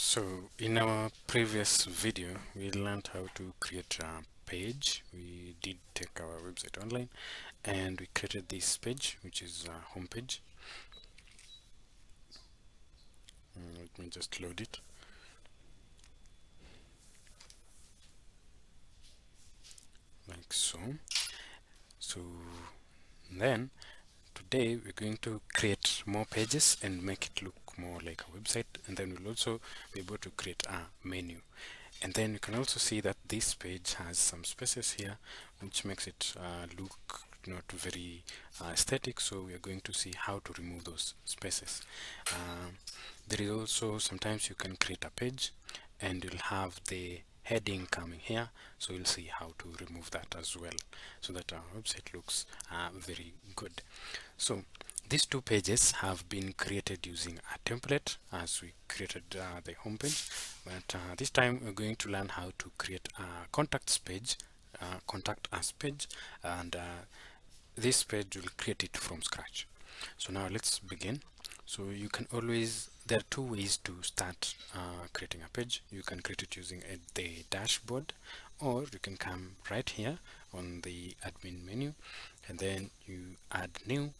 So in our previous video, we learned how to create a page. We did take our website online and we created this page, which is a home page. Let me just load it. Like so. So then today we're going to create more pages and make it look more like a website, and then we'll also be able to create a menu. And then you can also see that this page has some spaces here which makes it look not very aesthetic, so we are going to see how to remove those spaces. There is also sometimes you can create a page and you'll have the heading coming here, so we'll see how to remove that as well so that our website looks very good. So these two pages have been created using a template as we created the homepage, but this time we're going to learn how to create a contact us page, and this page will create it from scratch. So now let's begin. So you can always, there are two ways to start creating a page. You can create it using the dashboard, or you can come right here on the admin menu and then you add new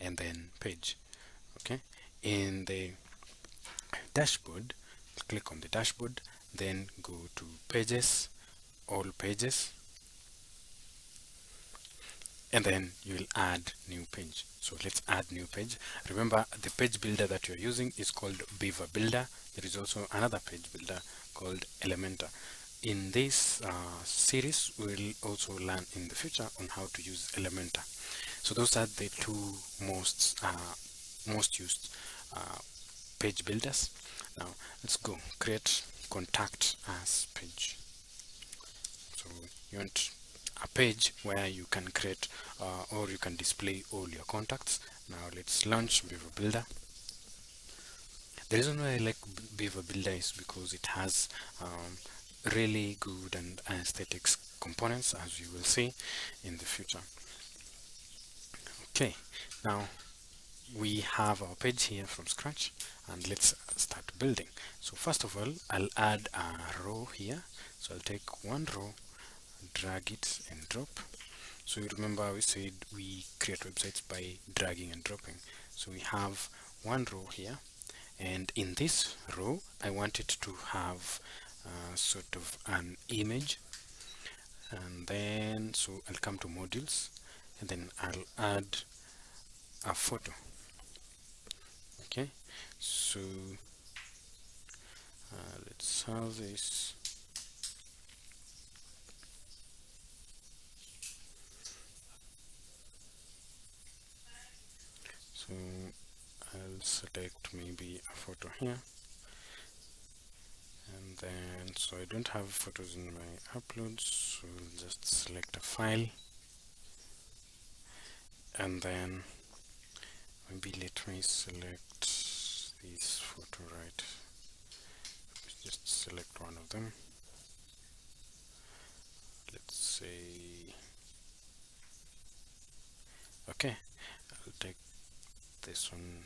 and then page. Okay, in the dashboard, click on the dashboard, then go to pages, all pages, and then you will add new page. So let's add new page. Remember, the page builder that you're using is called Beaver Builder. There is also another page builder called Elementor. In this series, we'll also learn in the future on how to use Elementor. So those are the two most used page builders. Now let's go create contact us page. So you want a page where you can create or you can display all your contacts. Now let's launch Beaver Builder. The reason why I like Beaver Builder is because it has really good and aesthetics components, as you will see in the future. Okay, now we have our page here from scratch, and let's start building. So first of all, I'll add a row here. So I'll take one row, drag it and drop. So you remember we said we create websites by dragging and dropping. So we have one row here, and in this row I want it to have sort of an image, and then so I'll come to modules and then I'll add a photo. Okay, so let's have this. So I'll select maybe a photo here, and then so I don't have photos in my uploads, so I'll just select a file, and then maybe let me select this photo, right? Just select one of them. Let's say, okay, I'll take this one.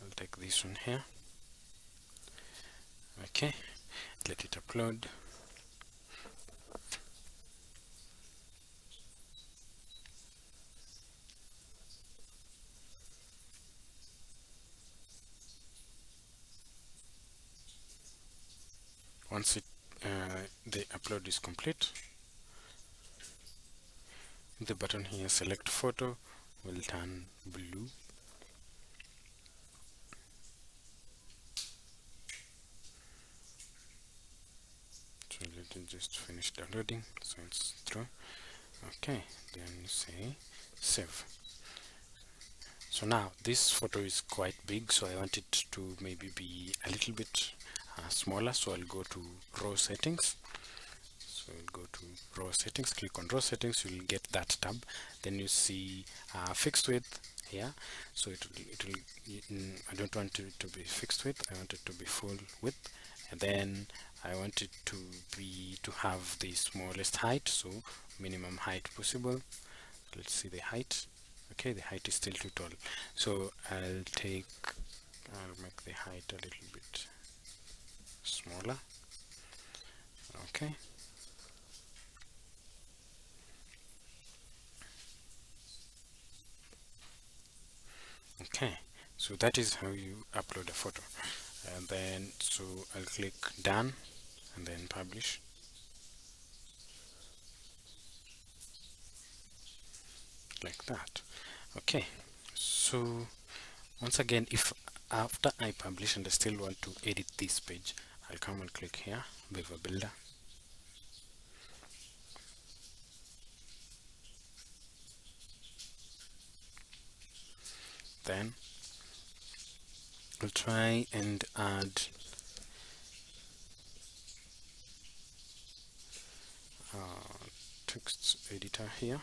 I'll take this one here. Okay, let it upload. Once the upload is complete, the button here, select photo, will turn blue. So let it just finish downloading, so it's through. Okay, then say save. So now this photo is quite big, so I want it to maybe be a little bit smaller, so I'll go to row settings. So I'll go to row settings, click on row settings, you'll get that tab. Then you see fixed width here, so it will I don't want it to be fixed width, I want it to be full width, and then I want it to have the smallest height, so minimum height possible. Let's see the height. Okay, the height is still too tall, so I'll make the height a little bit smaller. Okay. Okay, so that is how you upload a photo. And then so I'll click done and then publish, like that. Okay, so once again, if after I publish and I still want to edit this page, I'll come and click here, Beaver Builder. Then I'll try and add text editor here.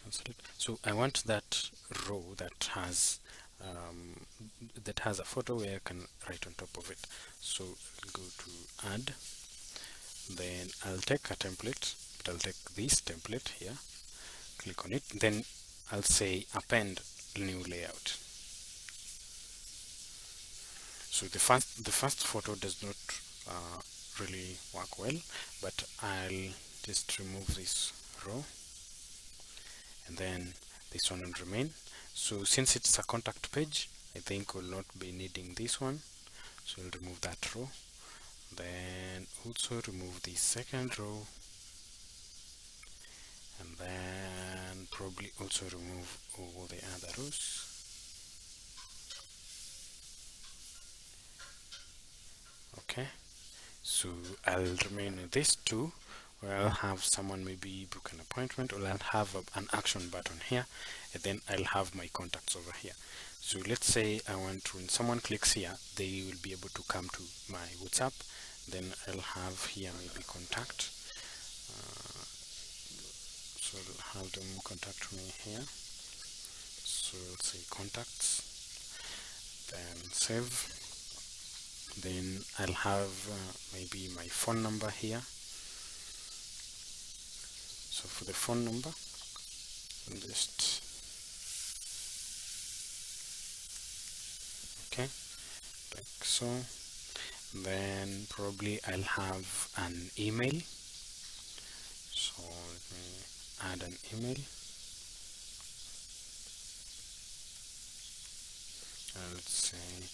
Cancel it. So I want that row that has a photo where I can write on top of it. So I'll go to add, then I'll take a template, but I'll take this template here, click on it, then I'll say append new layout. So the first photo does not really work well, but I'll just remove this row, and then this one will remain. So since it's a contact page, I think we'll not be needing this one, so we'll remove that row. Then also remove the second row, and then probably also remove all the other rows. Okay, so I'll remain with this two, where I'll have someone maybe book an appointment, or I'll have an action button here, and then I'll have my contacts over here. So let's say I want, when someone clicks here, they will be able to come to my WhatsApp. Then I'll have here maybe contact, so I'll have them contact me here. So I'll say contacts, then save. Then I'll have maybe my phone number here. So for the phone number, I'll just, okay, like so. Then probably I'll have an email, so let me add an email. Let's say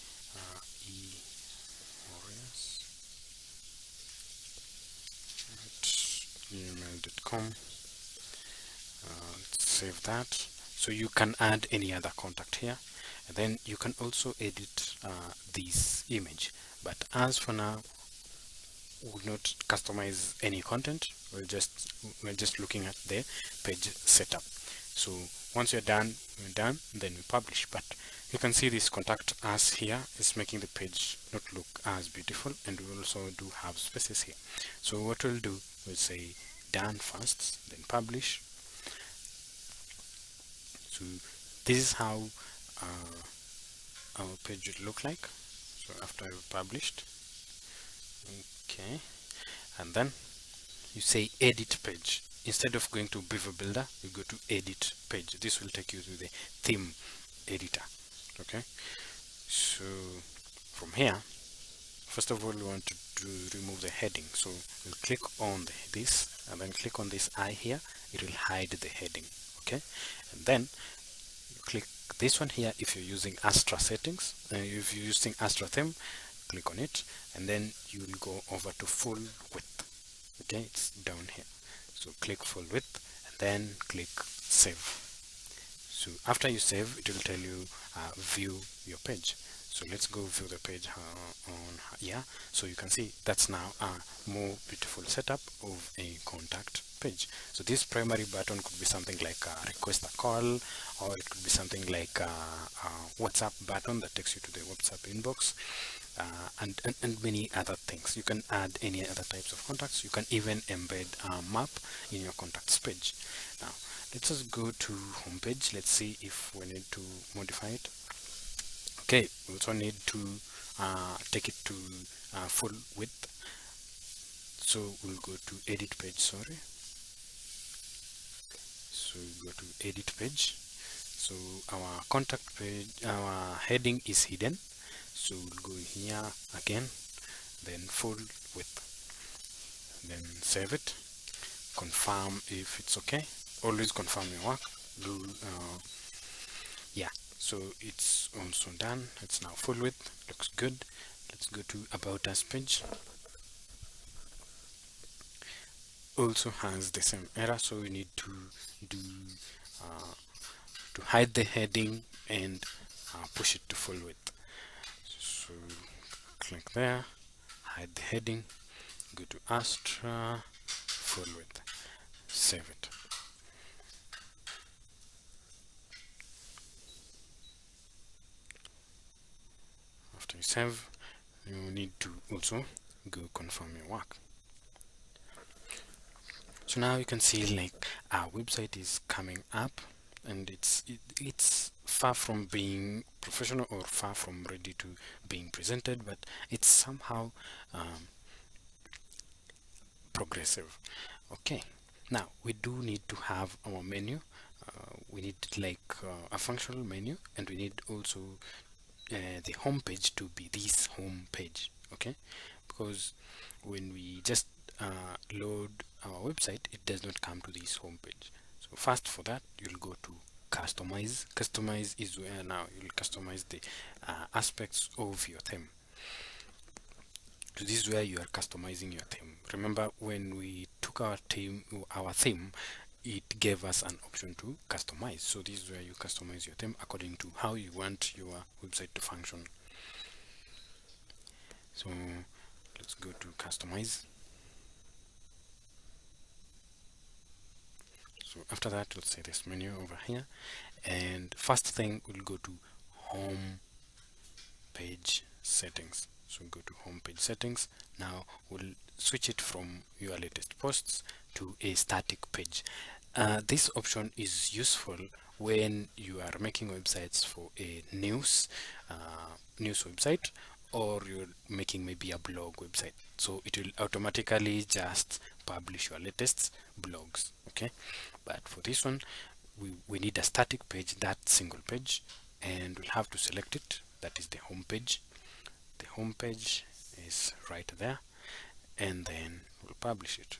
e@gmail.com. Let's save that. So you can add any other contact here, and then you can also edit this image, but as for now we will not customize any content. We're just looking at the page setup. So once we're done, then we publish. But you can see this contact us here is making the page not look as beautiful, and we also do have spaces here. So what we'll do, we'll say done first, then publish. So this is how our page would look like, so after I've published. Okay, and then you say edit page. Instead of going to Beaver Builder, you go to edit page. This will take you to the theme editor. Okay, so from here, first of all, we want to remove the heading. So we'll click on this, and then click on this eye here. It will hide the heading. Okay, and then you click this one here if you're using Astra settings. If you're using Astra theme, click on it, and then you will go over to full width. Okay, it's down here, so click full width and then click save. So after you save, it will tell you view your page. So let's go view the page on here. So you can see that's now a more beautiful setup of a contact page. So this primary button could be something like request a call, or it could be something like a WhatsApp button that takes you to the WhatsApp inbox. And many other things. You can add any other types of contacts. You can even embed a map in your contacts page. Now let's just go to homepage. Let's see if we need to modify it. Okay, we also need to take it to full width. So we'll go to edit page, sorry. So go to edit page. So our contact page, our heading is hidden. So we'll go here again, then full width, then save it, confirm if it's okay. Always confirm your work. Do yeah, so it's also done. It's now full width, looks good. Let's go to about us page. Also has the same error, so we need to do uh, to hide the heading and push it to full width. So click there, hide the heading, go to Astra, full width, save it. After you save, you need to also go confirm your work. So now you can see like our website is coming up, and it's far from being professional or far from ready to being presented, but it's somehow progressive. Okay, now we do need to have our menu. We need like a functional menu, and we need also the home page to be this home page. Okay, because when we just load our website, it does not come to this home page. So first, for that, you'll go to customize is where now you'll customize the aspects of your theme. So this is where you are customizing your theme. Remember, when we took our theme, it gave us an option to customize. So this is where you customize your theme according to how you want your website to function. So let's go to customize. So after that, let's say this menu over here, and first thing we'll go to home page settings. So go to home page settings. Now we'll switch it from your latest posts to a static page. This option is useful when you are making websites for a news website, or you're making maybe a blog website. So it will automatically just publish your latest blogs. Okay, but for this one, we need a static page, that single page, and we'll have to select it. That is the home page. The home page is right there, and then we'll publish it.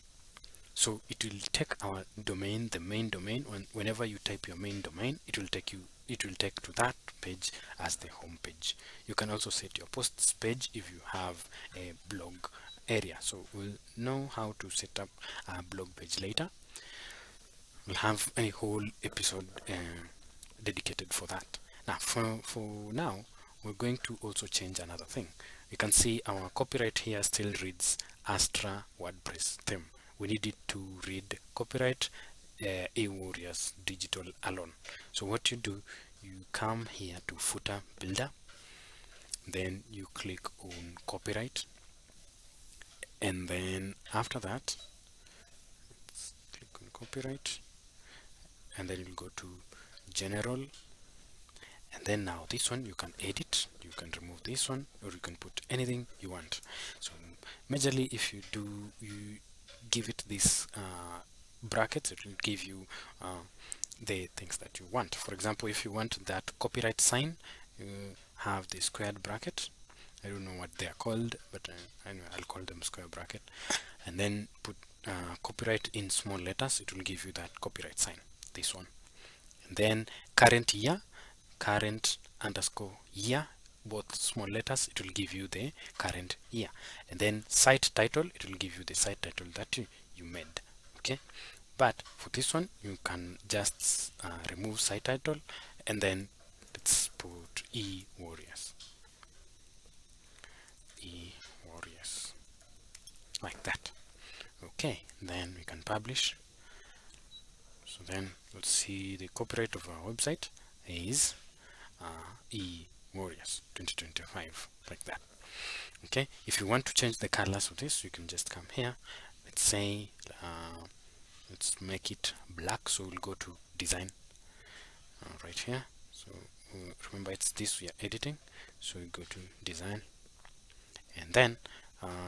So it will take our domain, the main domain. Whenever you type your main domain, it will take to that page as the home page. You can also set your posts page if you have a blog area. So we'll know how to set up a blog page later. We'll have a whole episode dedicated for that. Now, for now, we're going to also change another thing. You can see our copyright here still reads Astra WordPress theme. We need it to read copyright A-Warriors Digital alone. So what you do, you come here to footer builder, then you click on copyright, and then after that, let's click on copyright, and then you'll go to general, and then now this one you can edit, you can remove this one, or you can put anything you want. So majorly, if you give it this brackets, it will give you the things that you want. For example, if you want that copyright sign, you have the squared bracket. I don't know what they are called, but anyway, I'll call them square bracket, and then put copyright in small letters. It will give you that copyright sign, this one. And then current year, current underscore year, both small letters, it will give you the current year. And then site title, it will give you the site title that you made. Okay, but for this one, you can just remove site title, and then let's put E-Warriors, E-Warriors, like that. Okay, then we can publish. So then let's see, the copyright of our website is E-Warriors 2025, like that. Okay, if you want to change the colors of this, you can just come here. Let's say let's make it black, so we'll go to design right here. So remember, it's this we are editing, so we go to design, and then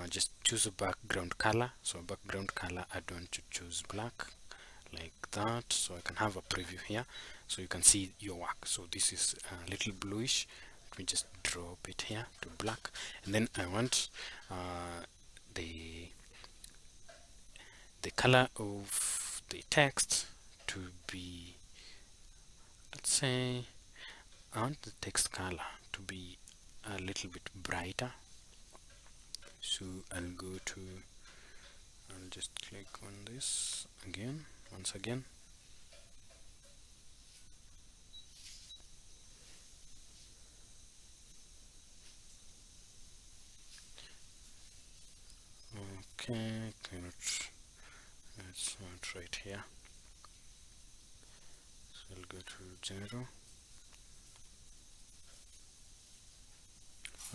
just choose a background color. So background color, I want to choose black, like that, so I can have a preview here, so you can see your work. So this is a little bluish, let me just drop it here to black, and then I want the color of the text to be, let's say, I want the text color to be a little bit brighter. So I'll just click on this again, once again. Okay, it's not right here. So I'll go to general.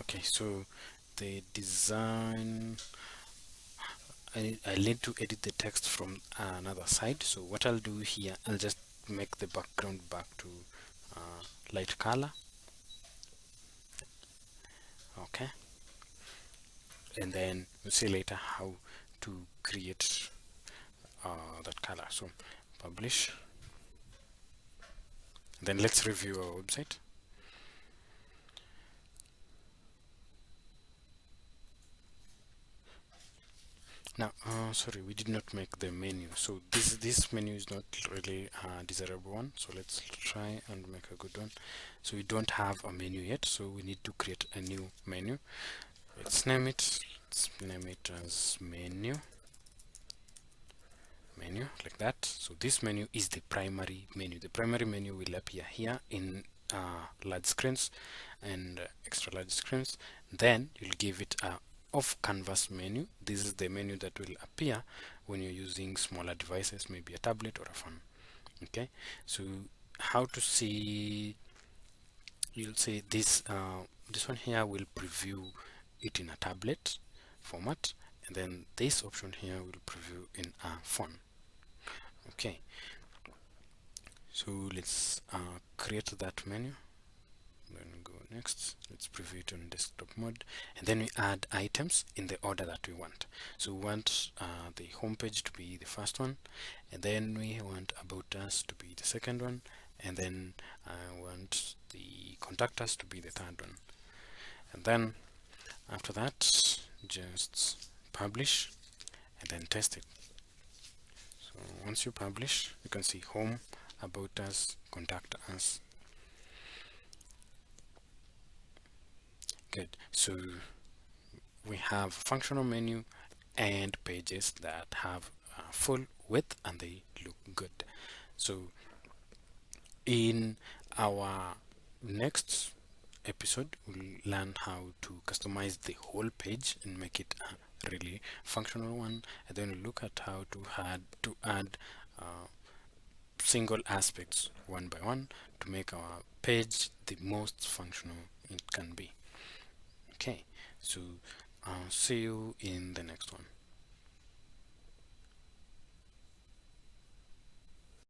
Okay, so the design, I need to edit the text from another side. So what I'll do here, I'll just make the background back to light color. Okay, and then we'll see later how to create that color. So publish, then let's review our website. Now, sorry, we did not make the menu. So this menu is not really a desirable one. So let's try and make a good one. So we don't have a menu yet. So we need to create a new menu. Let's name it. Let's name it as menu. Menu like that. So this menu is the primary menu. The primary menu will appear here in large screens and extra large screens. Then you'll give it a off canvas menu. This is the menu that will appear when you're using smaller devices, maybe a tablet or a phone. Okay, so how to see, you'll see this this one here will preview it in a tablet format, and then this option here will preview in a phone. Okay, so let's create that menu, then go next. Let's preview it on desktop mode, and then we add items in the order that we want. So we want the home page to be the first one, and then we want about us to be the second one, and then I want the contact us to be the third one. And then after that, just publish and then test it. So once you publish, you can see home, about us, contact us. Good. So we have functional menu and pages that have full width and they look good. So in our next episode, we'll learn how to customize the whole page and make it a really functional one, and then we'll look at how to add single aspects one by one to make our page the most functional it can be. Okay, so see you in the next one.